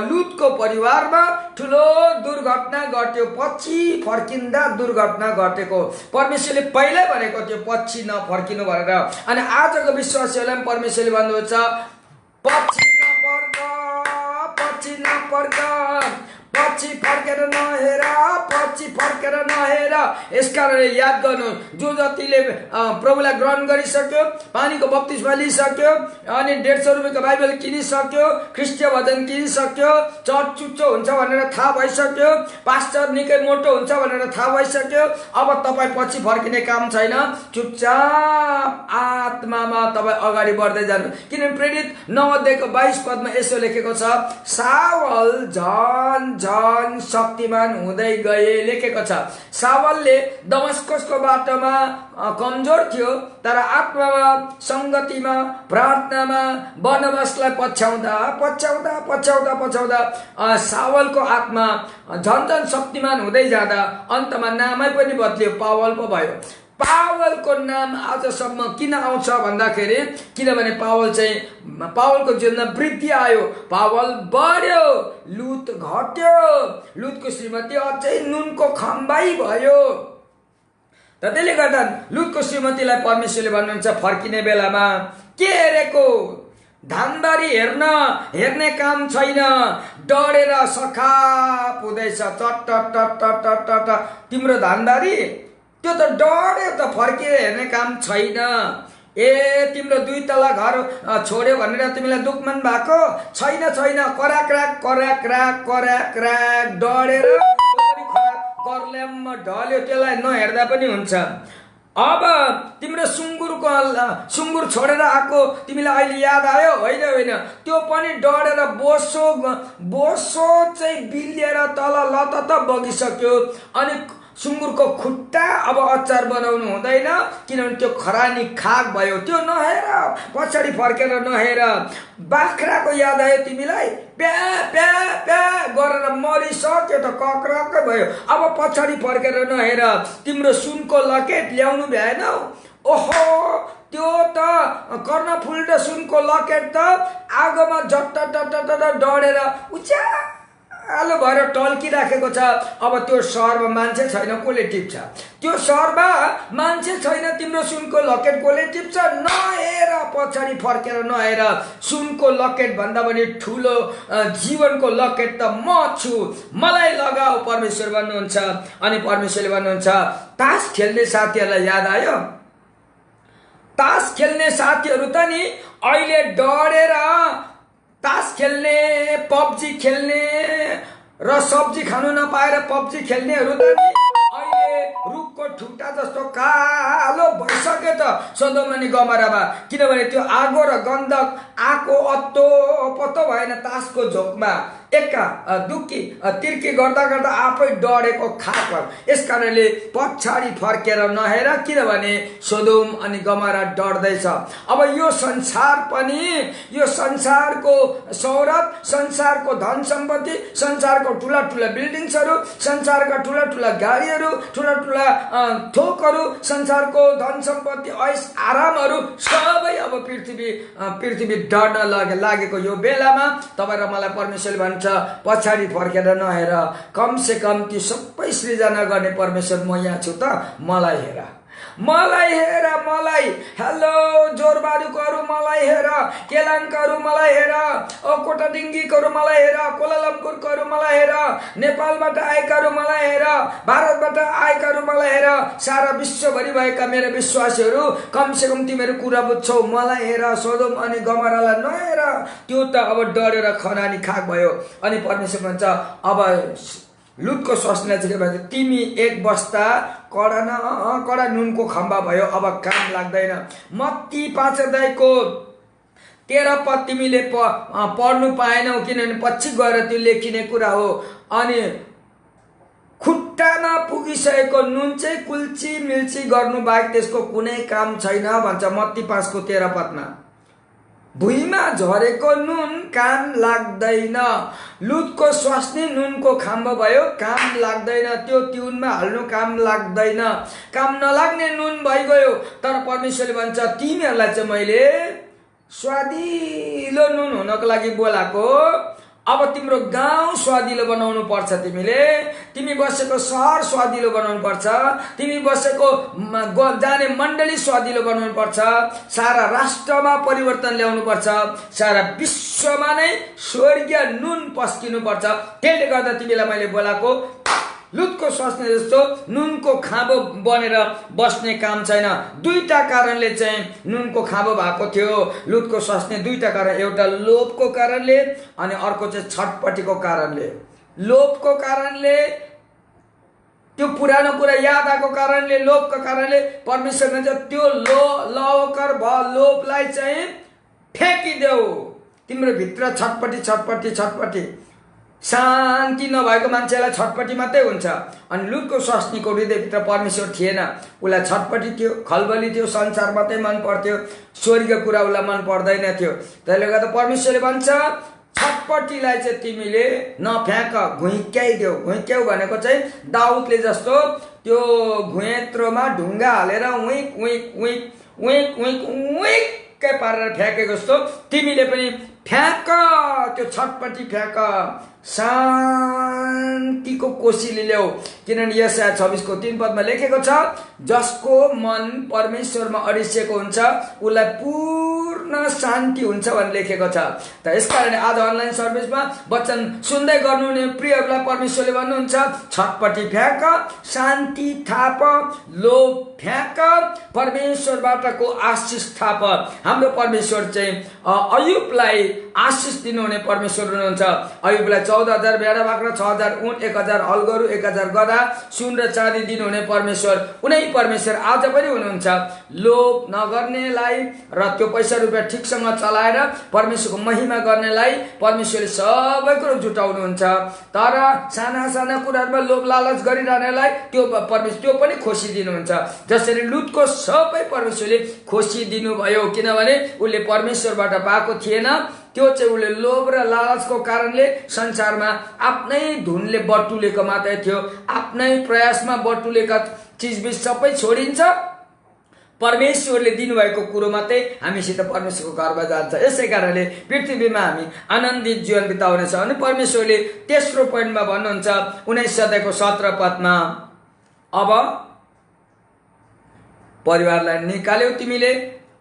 लुतको परिवारमा। ठुलो दुर्घटना घट्यो, पछि फर्किँदा दुर्घटना घटेको। परमेश्वरले पहिल्यै भनेको थियो पछि नफर्किनु भनेर। अनि आजको विश्वासीहरूलाई पनि परमेश्वरले भन्नुहुन्छ पछि नफर्क, पछि नफर्क, पछि फर्केर नहेर, पछि फर्केर नहेर। यसकारणले याद गर्नु, जो जतिले प्रभुलाई ग्रहण गरिसक्यो, पानीको बप्तिस्मा लिइसक्यो, अनि 150 रुपियाँको बाइबल किनिसक्यो, ख्रिस्टीय भजन किनिसक्यो, चर्च चुच्चो हुन्छ भनेर थाहा भइसक्यो, पास्टर निकै मोटो हुन्छ भनेर थाहा भइसक्यो, अब तपाईँ पछि फर्किने काम छैन। चुपचाप आत्मामा तपाईँ अगाडि बढ्दै जानु। किनभने प्रेरित 9 अध्यायको 22 पदमा यसो लेखेको छ, सावल झन झन शक्तिमान हुँदै गए लेखेको छ। सावलले दमस्कसको बाटोमा कमजोर थियो, तर आत्मामा, संगतिमा, प्रार्थनामा, बर्नबासलाई पछ्याउँदा पछ्याउँदा पछ्याउँदा पछ्याउँदा सावलको आत्मा झन झन शक्तिमान हुँदै जाँदा अन्तमा नामै पनि बदल्यो, पावल पो भयो। पावलको नाम आजसम्म किन आउँछ भन्दाखेरि, किनभने पावलको जीवनमा वृद्धि आयो, पावल बढ्यो, लुत घट्यो, लुतको श्रीमती अझै नुनको खम्बाई भयो। र त्यसले गर्दा लुतको श्रीमतीलाई परमेश्वरले भन्नुहुन्छ फर्किने बेलामा, के हेरेको? धानबारी हेर्ने काम छैन, डढेर सखाप हुँदैछ, चट्ट टट टट टट। तिम्रो धानबारी त्यो त डढ्यो त, फर्किएर हेर्ने काम छैन। ए तिम्रो 2 तला घर छोड्यो भनेर तिमीलाई दुखमन भएको छैन? कराक डढेर गर्ल्याममा ढल्यो, त्यसलाई नहेर्दा पनि हुन्छ। अब तिम्रो सुँगुर छोडेर आएको तिमीलाई अहिले याद आयो? होइन, त्यो पनि डढेर बोसो चाहिँ बिलिएर तल लतत बगिसक्यो। अनि सुँगुरको खुट्टा अब अचार बनाउनु हुँदैन, किनभने त्यो खरानी खाक भयो। त्यो नहेर, पछाडि फर्केर नहेर। बाख्राको याद आयो तिमीलाई? प्या प्या प्या गरेर मरिसक्यो त, कक्रक्क भयो। अब पछाडि फर्केर नहेर। तिम्रो सुनको लकेट ल्याउनु भएन? ओहो, त्यो त कर्णफुल र सुनको लकेट त आगोमा झट्ट डढेर उचालो भएर टल्किराखेको छ। अब त्यो सहरमा मान्छे छैन, कसले टिप्छ? त्यो सहरमा मान्छे छैन, तिम्रो सुनको लकेट कसले टिप्छ? नहेर, पछाडि फर्केर नहेर। सुनको लकेट भन्दा पनि ठुलो जीवनको लकेट त म छु, मलाई लगाऊ, परमेश्वर भन्नुहुन्छ। अनि परमेश्वरले भन्नुहुन्छ, तास खेल्ने साथीहरूलाई याद आयो? तास खेल्ने साथीहरू त नि अहिले डढेर तास खेल्ने, पब्जी खेल्ने र सब्जी खानु नपाएर पब्जी खेल्नेहरू त नि अहिले रुखको ठुटा जस्तो कालो भइसक्यो त सदोम अनि गमरामा। किनभने त्यो आगो र गन्धक आको अत्तो पत्तो भएन तासको झोकमा। एक्का दुःखी तिर्की गर्दा गर्दा आफै डढेको खाक भयो। यस कारणले पछाडि फर्केर नहेर, किनभने सोदोम अनि गमोरा डढ्दैछ। अब यो संसार पनि, यो संसारको शोहरत, संसारको धन सम्पत्ति, संसारको ठुला ठुला बिल्डिङ्सहरू, संसारका ठुला ठुला गाडीहरू, ठुला ठुला थोकहरू, संसारको धन सम्पत्ति, ऐस आरामहरू सबै अब पृथ्वी डढ्न लागेको यो बेलामा तपाईँ र मलाई परमेश्वरले भन्छ, पछाडि फर्केर नहेर, कमसे कम ती सबै सृजना गर्ने परमेश्वर म यहाँ छु त, मलाई हेर, मलाई हेर, मलाई। हेलो जोरबारुकोहरू मलाई हेर, केलाङकाहरू मलाई हेर, कोटाडिङ्गीकोहरू मलाई हेर, कोलालम्पुरकोहरू मलाई हेर, नेपालबाट आएकाहरू मलाई हेर, भारतबाट आएकाहरू मलाई हेर, सारा विश्वभरि भएका मेरो विश्वासीहरू, कमसे कम तिमीहरू कुरा बुझ्छौ, मलाई हेर, सोदोम अनि गमोरालाई नहेर, त्यो त अब डढेर खरानी खाक भयो। अनि परमेश्वर भन्छ, अब लुतको स्वास्नीलाई चाहिँ के भन्छ, तिमी एक बस्ता कडा नुनको खम्बा भयो, अब काम लाग्दैन। मत्ती 5 अध्यायको 13 पद तिमीले पढ्नु पाएनौ, किनभने पछि गएर त्यो लेखिने कुरा हो। अनि खुट्टामा पुगिसकेको नुन चाहिँ कुल्ची मिल्ची गर्नु बाहेक त्यसको कुनै काम छैन भन्छ मत्ती 5 को 13 पदमा। भुइँमा झरेको नुन काम लाग्दैन। लुतको स्वास्नी नुनको खाम्बा भयो, काम लाग्दैन। त्यो तिउनमा हाल्नु काम लाग्दैन, काम नलाग्ने नुन भइगयो। तर परमेश्वरले भन्छ, तिमीहरूलाई चाहिँ मैले स्वादिलो नुन हुनको लागि बोलाएको। अब तिम्रो गाउँ स्वादिलो बनाउनु पर्छ, तिमी बसेको सहर स्वादिलो बनाउनु पर्छ, तिमी बसेको जाने मण्डली स्वादिलो बनाउनु पर्छ, सारा राष्ट्रमा परिवर्तन ल्याउनु पर्छ, सारा विश्वमा नै स्वर्गीय नुन पस्किनु पर्छ। त्यसले गर्दा तिमीलाई मैले बोलाएको। लुतको स्वास्नी जस्तो नुनको खाँबो बनेर बस्ने काम छैन। दुईटा कारणले चाहिँ नुनको खाँबो भएको थियो लुतको स्वास्नी, दुईटा कारण, एउटा लोभको कारणले अनि अर्को चाहिँ छटपटीको कारणले। लोभको कारणले, त्यो पुरानो कुरा याद आएको कारणले, लोभको कारणले परमेश्वरले चाहिँ त्यो लवकर लोभलाई चाहिँ फ्याँकिदेऊ। तिम्रो भित्र छटपटी शान्ति नभएको मान्छेलाई छटपटी मात्रै हुन्छ। अनि लुतको स्वास्नीको हृदयभित्र परमेश्वर थिएन, उसलाई छटपटी थियो, खलबली थियो, संसार मात्रै मन पर्थ्यो, स्वर्गीय कुरा उसलाई मन पर्दैन थियो। त्यसले गर्दा परमेश्वरले भन्छ, छटपटीलाई चाहिँ तिमीले नफ्याँक, घुइक्याइदेऊ। घुइक्याउ भनेको चाहिँ दाउदले जस्तो त्यो घुइत्रोमा ढुङ्गा हालेर उइक उइक उइक उइक उइक उइक्कै पारेर फ्याँकेको जस्तो तिमीले पनि फ्याँक, त्यो छटपटी फ्याँक, शान्तिको कोसीले ल्याऊ। किनभने यशाया 26 को 3 पदमा लेखेको छ, जसको मन परमेश्वरमा अडिसेको हुन्छ उसलाई पूर्ण शान्ति हुन्छ भनेर लेखेको छ। त यसकारण आज अनलाइन सर्भिसमा वचन सुन्दै गर्नुहुने प्रियहरूलाई परमेश्वरले भन्नुहुन्छ, छटपटी फ्याँक, शान्ति थाप, लोभ फ्याँक, परमेश्वरबाटको आशिष थाप। हाम्रो परमेश्वर चाहिँ अयुबलाई आशिष दिनुहुने परमेश्वर हुनुहुन्छ। अयुबलाई 14,000 भेडा बाख्रा, 6,000 ऊँट, 1,000 हलगरु, 1,000 गधा, सुन र चाँदी दिनुहुने परमेश्वर उनै परमेश्वर आज पनि हुनुहुन्छ। लोभ नगर्नेलाई र त्यो पैसा रुपियाँ ठिकसँग चलाएर परमेश्वरको महिमा गर्नेलाई परमेश्वरले सबै कुरो जुटाउनुहुन्छ। तर साना साना कुराहरूमा लोभ लालच गरिरहनेलाई त्यो पनि खोसी दिनुहुन्छ। जसरी लुतको सबै परमेश्वरले खोसी दिनुभयो, किनभने उसले परमेश्वरबाट पाएको थिएन। त्यो चाहिँ उसले लोभ र लालचको कारणले संसारमा आफ्नै धुनले बटुलेको मात्रै थियो। आफ्नै प्रयासमा बटुलेका चिजबिज सबै छोडिन्छ। परमेश्वरले दिनुभएको कुरो मात्रै हामीसित परमेश्वरको घरमा जान्छ। यसै कारणले पृथ्वीमा हामी आनन्दित जीवन बिताउनेछ। अनि परमेश्वरले तेस्रो पोइन्टमा भन्नुहुन्छ 19 अध्यायको 17 पदमा, अब परिवारलाई निकाल्यौ तिमीले,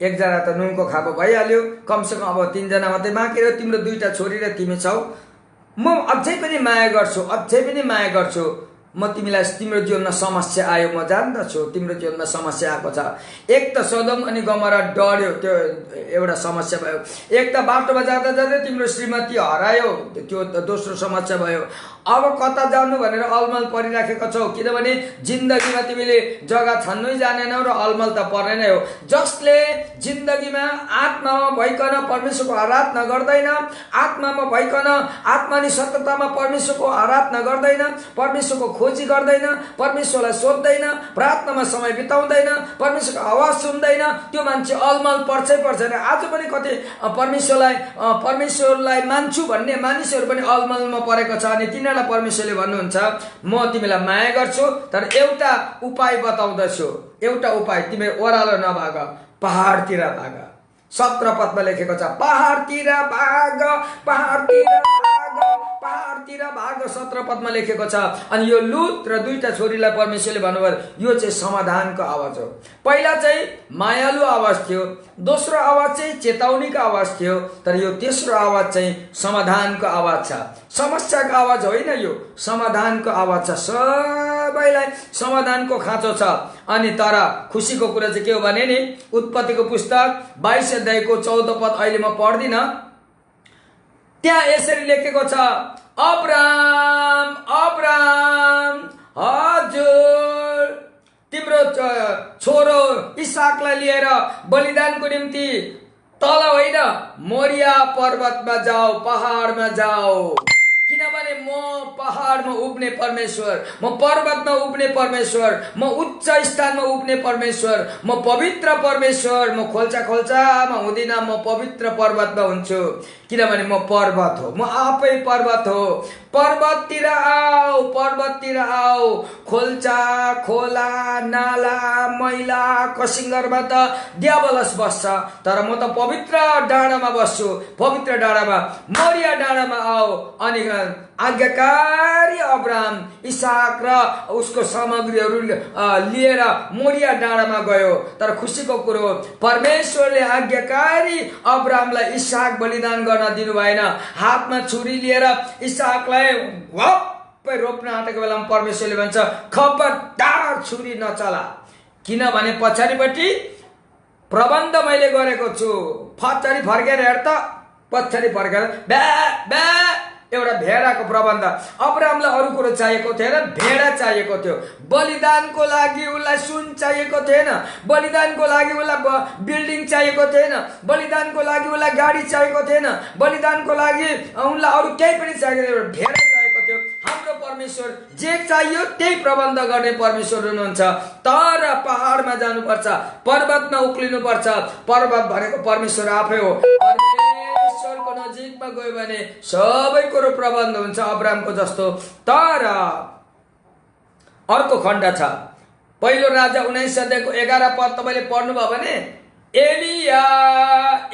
एकजना त नुनको खाँबो भइहाल्यो, कमसेकम अब 3 जना मात्रै बाँकी रह्यो, तिम्रो 2टा छोरी र तिमी छौ। म अझै पनि माया गर्छु। म तिमीलाई, तिम्रो जीवनमा समस्या आयो, म जान्दछु तिम्रो जीवनमा समस्या आएको छ। एक त सोदोम अनि गमोरा डढ्यो, त्यो एउटा समस्या भयो। एक त बाटोमा जाँदा जाँदै तिम्रो श्रीमती हरायो, त्यो दोस्रो समस्या भयो। अब कता जानु भनेर अलमल परिराखेको छौ, किनभने जिन्दगीमा तिमीले जग्गा छन्नै जानेनौ र अलमल त पर्ने नै हो। जसले जिन्दगीमा आत्मामा भइकन परमेश्वरको आराधना गर्दैन, आत्मामा भइकन आत्मानी सत्यतामा परमेश्वरको आराधना गर्दैन, परमेश्वरको खोजी गर्दैन, परमेश्वरलाई सोध्दैन, प्रार्थनामा समय बिताउँदैन, परमेश्वरको आवाज सुन्दैन, त्यो मान्छे अलमल पर्छै पर्छ। आज पनि कति परमेश्वरलाई मान्छु भन्ने मानिसहरू पनि अलमलमा परेको छ। अनि तिनीहरूलाई परमेश्वरले भन्नुहुन्छ म तिमीलाई माया गर्छु, तर एउटा उपाय बताउँदछु, एउटा उपाय, तिमी ओह्रालो नभाग, पहाडतिर भाग। 17 पदमा लेखेको छ पहाडतिर भाग, पहाडतिर भाग, पहाडतिर भाग, 17 पदमा लेखेको छ। अनि यो लुत र दुईटा छोरीलाई परमेश्वरले भन्नुभयो यो चाहिँ समाधानको आवाज हो। पहिला चाहिँ मायालु आवाज थियो, दोस्रो आवाज चाहिँ चेतावनीको आवाज थियो, तर यो तेस्रो आवाज चाहिँ समाधानको आवाज छ। समस्याको आवाज होइन, यो समाधानको आवाज छ। सबैलाई समाधानको खाँचो छ। अनि तर खुसीको कुरा चाहिँ के हो भने नि उत्पत्तिको पुस्तक 22 अध्यायको 14 पद अहिले म पढ्दिन, त्यहाँ यसरी लेखेको छ अब्राम अब्राम हजुर तिम्रो छोरो इसाकलाई लिएर बलिदानको निम्ति तल होइन मोरिया पर्वतमा जाऊ, पहाडमा जाऊ, किनभने म पहाडमा उभ्ने परमेश्वर, म पर्वतमा उभ्ने परमेश्वर, म उच्च स्थानमा उभ्ने परमेश्वर, म पवित्र परमेश्वर, म खोल्चामा हुँदिन, म पवित्र पर्वतमा हुन्छु, किनभने म पर्वत हो, म आफै पर्वत हो। पर्वततिर आऊ, पर्वततिर आऊ, खोल्चा खोला नाला मैला कसिङ्गरमा त दियाबलस बस्छ, तर म त पवित्र डाँडामा बस्छु, पवित्र डाँडामा मोरिया डाँडामा आऊ। अनि आज्ञाकारी अब्राम इसाक र उसको सामग्रीहरू लिएर मोरिया डाँडामा गयो। तर खुसीको कुरो परमेश्वरले आज्ञाकारी अब्रामलाई इसाक बलिदान गर्न दिनु भएन। हातमा छुरी लिएर इसाकलाई वाप्पै रोप्न आँटेको बेलामा परमेश्वरले भन्छ खबरदार छुरी नचला, किनभने पछाडिपट्टि प्रबन्ध मैले गरेको छु। पछाडि फर्केर हेर त, पछाडि फर्केर ब्या ब्या एउटा भेडाको प्रबन्ध। अब्रामलाई अरू कुरो चाहिएको थिएन, भेडा चाहिएको थियो। बलिदानको लागि उसलाई सुन चाहिएको थिएन, बलिदानको लागि उसलाई बिल्डिङ चाहिएको थिएन, बलिदानको लागि उसलाई गाडी चाहिएको थिएन, बलिदानको लागि उनलाई अरू केही पनि चाहिएको थिएन, भेडा चाहिएको थियो। हाम्रो परमेश्वर जे चाहियो त्यही प्रबन्ध गर्ने परमेश्वर हुनुहुन्छ। तर पहाडमा जानुपर्छ, पर्वतमा उक्लिनुपर्छ। पर्वत भनेको परमेश्वर आफै हो। परमेश्वरको नजिकमा गयो भने सबै कुरो प्रबन्ध हुन्छ अब्रामको जस्तो। तर अर्को खण्ड छ, पहिलो राजा 19 अध्यायको 11 पद तपाईले पढ्नुभयो भने एलिया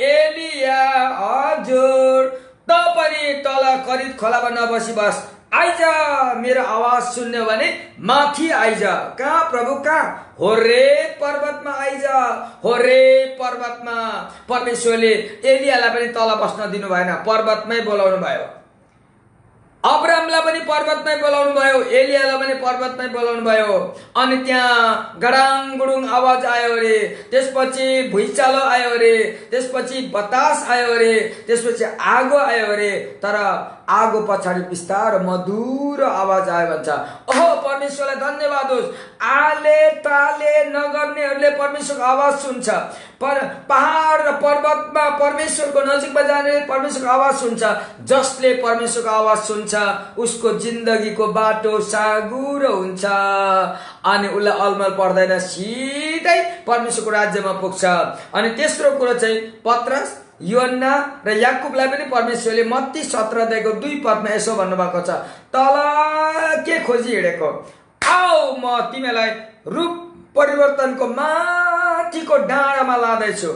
एलिया हजुर त पनि तल करित खोलामा नबसी बस, आइज मेरो आवाज सुन्ने भने माथि आइज। कहाँ प्रभु कहाँ? होरेब पर्वतमा आइज, होरेब पर्वतमा। परमेश्वरले एलियालाई पनि तल बस्न दिनु भएन, पर्वतमै बोलाउनु भयो। अब्रामलाई पनि पर्वतमै बोलाउनु भयो, एलियालाई पनि पर्वतमै बोलाउनु भयो। अनि त्यहाँ गडाङ गुडुङ आवाज आयो अरे, त्यसपछि भुइँचालो आयो अरे, त्यसपछि बतास आयो अरे, त्यसपछि आगो आयो अरे। तर आगो पछाडि बिस्तारो मधुरो आवाज आयो भन्छ। ओहो परमेश्वरलाई धन्यवाद होस्, आले ताले नगर्नेहरूले परमेश्वरको आवाज सुन्छ। पहाड र पर्वतमा परमेश्वरको नजिकमा जाने परमेश्वरको आवाज सुन्छ। जसले परमेश्वरको आवाज सुन्छ उसको जिन्दगीको बाटो साँघुरो हुन्छ, अनि उसलाई अलमल पर्दैन, सिधै परमेश्वरको राज्यमा पुग्छ। अनि तेस्रो कुरो चाहिँ पत्रस योहन्ना र याकुबलाई पनि परमेश्वरले मत्ती 17 अध्यायको 2 पदमा यसो भन्नुभएको छ, तल के खोजी हिँडेको, आऊ म तिमीलाई रूप परिवर्तनको माथिको डाँडामा लाँदैछु।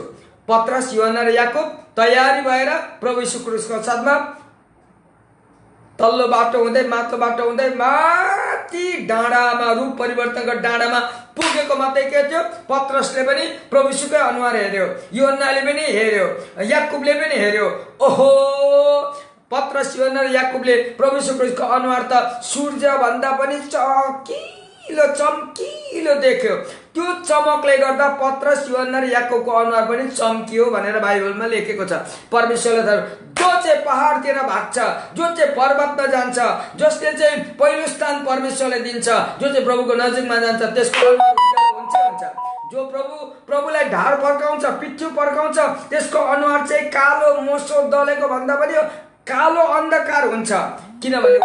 पत्रस योहन्ना र याकुब तयारी भएर प्रभु यीशु क्रुसको साथमा तल्लो बाटो हुँदै माथिल्लो बाटो हुँदै माथि डाँडामा रूप परिवर्तनको डाँडामा पुगेको मात्रै के थियो, पत्रसले पनि प्रभु यीशुकै अनुहार हेर्यो, योहन्नाले पनि हेर्यो, याकुबले पनि हेर्यो। ओहो पत्रस योहन्ना र याकुबले प्रभु यीशु क्रिस्टको अनुहार त सूर्य भन्दा पनि चम्किलो देख्यो। त्यो चमकले गर्दा पत्रस योहन्ना र याकुबको अनुहार पनि चम्कियो भनेर बाइबलमा लेखेको छ। परमेश्वरले जो चाहिँ पहाडतिर भाग्छ, जो चाहिँ पर्वतमा जान्छ, जसले चाहिँ पहिलो स्थान परमेश्वरले दिन्छ, जो चाहिँ प्रभुको नजिकमा जान्छ, त्यसको अनुहार उज्यालो हुन्छ। जो प्रभुलाई ढाड फर्काउँछ, पिठ्यु फर्काउँछ, त्यसको अनुहार चाहिँ कालो मोसो दलेको भन्दा पनि कालो अन्धकार हुन्छ, किनभने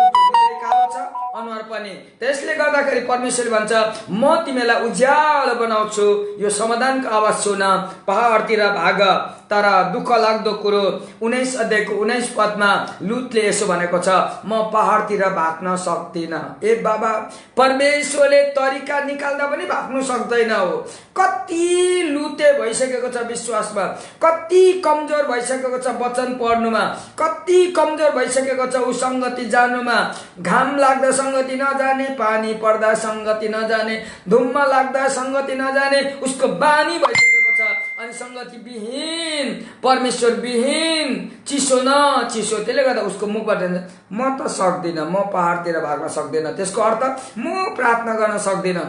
कालो छ अनुहार पनि। त्यसले गर्दाखेरि परमेश्वरले भन्छ, म तिमीलाई उज्यालो बनाउँछु, यो समाधानको आवाज सुन, पहाडतिर भाग। तर दुःख लाग्दो कुरो 19 अध्यायको 19 पदमा लुतले यसो भनेको छ, म पहाडतिर भाग्न सक्दिनँ। ए बाबा, परमेश्वरले तरिका निकाल्दा पनि भाग्नु सक्दैन हो। कति लुते भइसकेको छ विश्वासमा, कति कमजोर भइसकेको छ वचन पढ्नुमा, कति कमजोर भइसकेको छ उ संगति जानुमा। घाम लाग्दा संगति नजाने, पानी पर्दा संगति नजाने, धुम्म लाग्दा संगति नजाने, उसको बानी भइसकेको छ। अनि संगति विहीन, परमेश्वर विहीन, चिसो न चिसो। त्यसले गर्दा उसको मुखबाट म त सक्दिनँ, म पहाडतिर भाग्न सक्दिनँ। त्यसको अर्थ म प्रार्थना गर्न सक्दिनँ,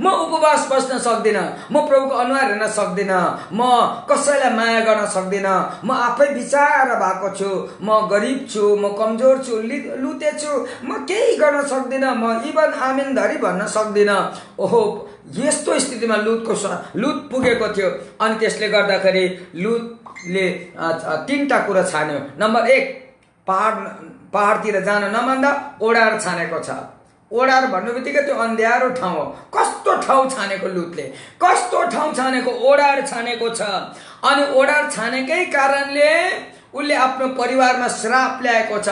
म उपवास बस्न सक्दिनँ, म प्रभुको अनुहार हेर्न सक्दिनँ, म कसैलाई माया गर्न सक्दिनँ, म आफै बिचार भएको छु, म गरिब छु, म कमजोर छु, लुते छु, म केही गर्न सक्दिनँ, म इभन आमेन धरी भन्न सक्दिनँ। ओहो, यस्तो स्थितिमा लुत पुगेको थियो। अनि त्यसले गर्दाखेरि लुतले 3टा कुरा छान्यो। नम्बर 1, पहाडतिर जान नमान्दा ओडार छानेको छ। ओडार भन्नु बित्तिकै त्यो अन्ध्यारो ठाउँ हो। कस्तो ठाउँ छानेको लुतले, कस्तो ठाउँ छानेको, ओडार छानेको छ। अनि ओडार छानेकै कारणले उसले आफ्नो परिवारमा श्राप ल्याएको छ।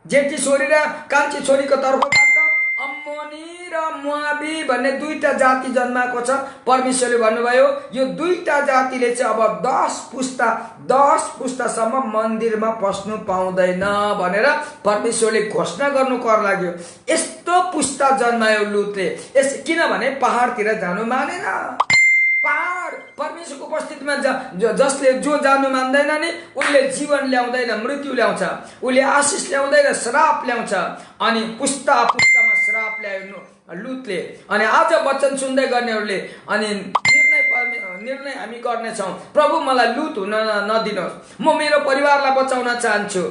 जेठी छोरी र कान्छी छोरीको तर्फबाट अम्मोनी र मोआबी भन्ने 2टा जाति जन्माएको छ। परमेश्वरले भन्नुभयो, यो 2टा जातिले चाहिँ अब 10 पुस्तासम्म मन्दिरमा पस्नु पाउँदैन भनेर परमेश्वरले घोषणा गर्नु कर लाग्यो। यस्तो पुस्ता जन्मायो लुतले। किनभने पहाडतिर जानु मानेन। पहाड परमेश्वरको उपस्थितिमा जसले जो जानु मान्दैन नि, उसले जीवन ल्याउँदैन, मृत्यु ल्याउँछ, उसले आशिष ल्याउँदैन, श्राप ल्याउँछ। अनि पुस्ता श्राप ल्यायो लुतले। अनि आज वचन सुन्दै गर्नेहरूले अनि निर्णय हामी गर्नेछौँ, प्रभु मलाई लुत हुन नदिनुहोस्, म मेरो परिवारलाई बचाउन चाहन्छु,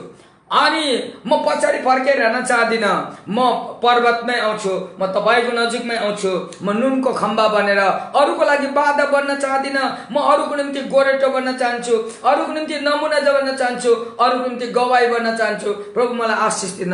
अनि म पछाडि फर्केर हेर्न चाहदिनँ, म पर्वतमै आउँछु, म तपाईँको नजिकमै आउँछु, म नुनको खम्बा बनेर अरूको लागि बाधा बन्न चाहदिनँ, म अरूको निम्ति गोरेटो बन्न चाहन्छु, अरूको निम्ति नमुना बन्न चाहन्छु, अरूको निम्ति गवाई बन्न चाहन्छु। प्रभु मलाई आशिष दिन।